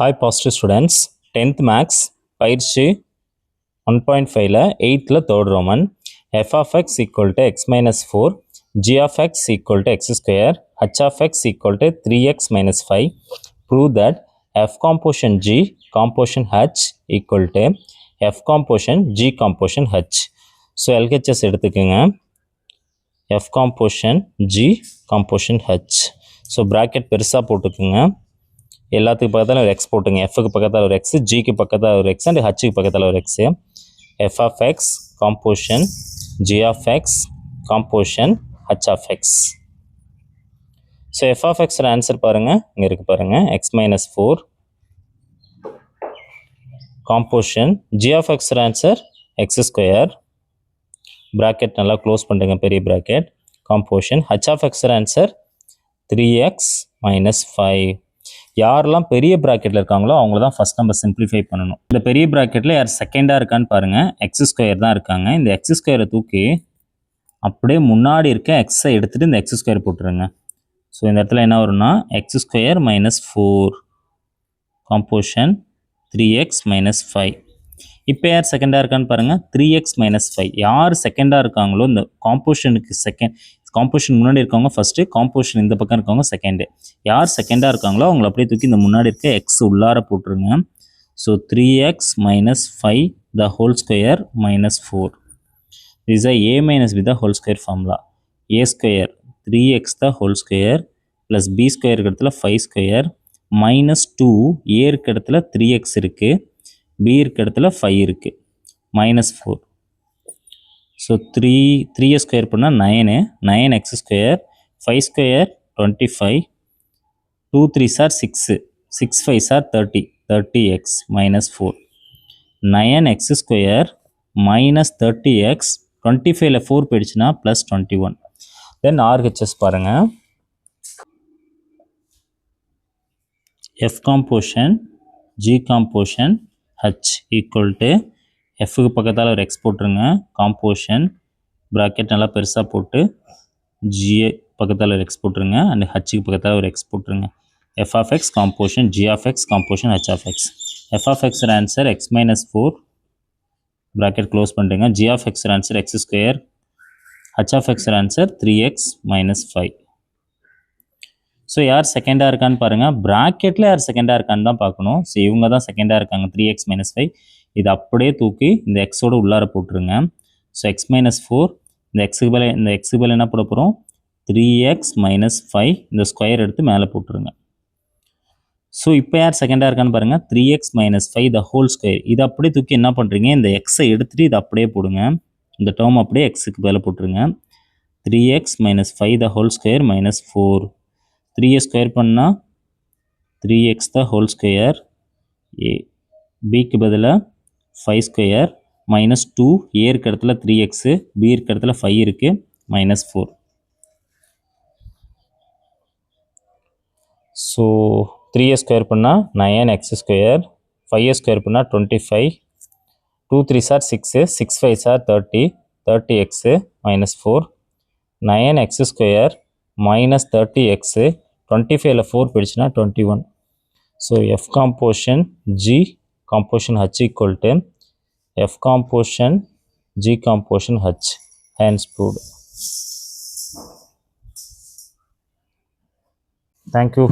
Hi positive students, 10th max பயிற்சி 1.5ல 8ல third roman f of x equal to x minus 4 g of x equal to x square h of x equal to 3x minus 5 prove that f composition g composition h equal to f composition g composition h. So LHS எடுத்துக்குங்க f composition g composition h. So bracket பெருசா போட்டுக்குங்க, எல்லாத்துக்கு பக்கத்தில் ஒரு X போட்டுங்க. எஃப்க்கு பக்கத்தில் ஒரு X, ஜிக்கு பக்கத்தில் ஒரு எக்ஸ் அண்ட் ஹச்சுக்கு பக்கத்தில் ஒரு x. F of x composition g of x composition h of x. So f of எக்ஸோட ஆன்சர் பாருங்கள், இங்கே இருக்குது பாருங்கள், x minus 4 composition. G of எக்ஸோட ஆன்சர் எக்ஸ் ஸ்கொயர், ப்ராக்கெட் நல்லா க்ளோஸ் பண்ணுங்க, பெரிய ப்ராக்கெட், காம்போஷன். ஹச் ஆஃப் எக்ஸோட ஆன்சர் 3x மைனஸ் 5. யாரெல்லாம் பெரிய ப்ராக்கெட்டில் இருக்காங்களோ அவங்கள தான் ஃபஸ்ட் நம்ம சிம்பிளிஃபை பண்ணணும். இந்த பெரிய ப்ராக்கெட்டில் யார் செகண்டாக இருக்கான்னு பாருங்கள், எக்ஸ் ஸ்கொயர் தான் இருக்காங்க. இந்த எக்ஸ் ஸ்கொயரை தூக்கி அப்படியே முன்னாடி இருக்க எக்ஸை எடுத்துகிட்டு இந்த எக்ஸ் ஸ்கொயர் போட்டுருங்க. ஸோ இந்த இடத்துல என்ன வரும்னா X square minus 4 காம்போஷன் 3x minus 5. இப்போ யார் செகண்டாக இருக்கான்னு பாருங்கள், 3x மைனஸ் 5. யார் செகண்டாக இருக்காங்களோ இந்த காம்போஷனுக்கு காம்போஷன் முன்னாடி இருக்கவங்க ஃபஸ்ட்டு, காம்போஷன் இந்த பக்கம் இருக்கவங்க செகண்டு. யார் செகண்டாக இருக்காங்களோ அவங்கள அப்படியே தூக்கி இந்த முன்னாடி இருக்க எக்ஸ் உள்ளார போட்டுருங்க. So 3x minus 5 the whole square minus 4. This are a minus b the whole square formula. a square 3x the whole square plus b square இருக்க இடத்துல 5 ஸ்கொயர் மைனஸ் 2, a இருக்க இடத்துல 3x இருக்குது, b இருக்க இடத்துல 5 இருக்குது, மைனஸ் 4. ஸோ 3 ஸ்கொயர் பண்ணால் 9x square, 5 square 25, 2 3s are 6, 6 5s are 30, 30x minus 4. 9x square minus 30x, 25ல் 4 போயிடுச்சுன்னா ப்ளஸ் 21. தென் RHS பாருங்கள், F composition G composition H equal to எஃப்க்கு பக்கத்தால் ஒரு எக்ஸ் போட்டுருங்க, காம்போஷன் ப்ராக்கெட் நல்லா பெருசாக போட்டு ஜி பக்கத்தால் ஒரு எக்ஸ் போட்டுருங்க அண்ட் ஹச்சுக்கு பக்கத்தால் ஒரு எக்ஸ் போட்டுருங்க. F of x composition g of x composition h of x. F of x answer x minus 4 bracket close பண்ணிட்டுங்க, g of x answer x square, h of x answer 3x minus 5. So யார் செகண்டாக இருக்கான்னு பாருங்கள், ப்ராக்கெட்டில் யார் செகண்டாக இருக்கான்னு தான் பார்க்கணும். ஸோ இவங்க தான் செகண்டாக இருக்காங்க, 3x மைனஸ் 5. இது அப்படியே தூக்கி இந்த எக்ஸோடு உள்ளார போட்டுருங்க. ஸோ எக்ஸ் மைனஸ் 4, இந்த எக்ஸுக்கு பதில் என்ன போட போகிறோம், 3x மைனஸ் 5, இந்த ஸ்கொயர் எடுத்து மேலே போட்டுருங்க. ஸோ இப்போ யார் செகண்டாக இருக்கான்னு பாருங்கள், 3x minus 5 the whole square. இது அப்படியே தூக்கி என்ன பண்ணுறீங்க, இந்த எக்ஸை எடுத்துகிட்டு இதை அப்படியே போடுங்க, இந்த டேர்ம் அப்படியே எக்ஸுக்கு மேலே போட்டுருங்க. 3x minus 5 the whole square minus 4. 3 square பண்ணால் 3x த ஹோல் ஸ்கொயர், பிக்கு பதிலாக 5 ஸ்கொயர் மைனஸ் 2, ஏ இருக்க இடத்துல 3x, பி இருக்க இடத்துல 5 இருக்குது, மைனஸ் 4. ஸோ 3 ஸ்கொயர் பண்ணால் 9x ஸ்கொயர், 5 ஸ்கொயர் பண்ணால் 25, 2 3s are 6, 6 5s are 30, 30x minus 4. 9x square minus 30x, 25ல் 4 போயிடுச்சுன்னா 21. So F காம்போஷன் G composition H equal to F composition G composition H, hence proved. Thank you.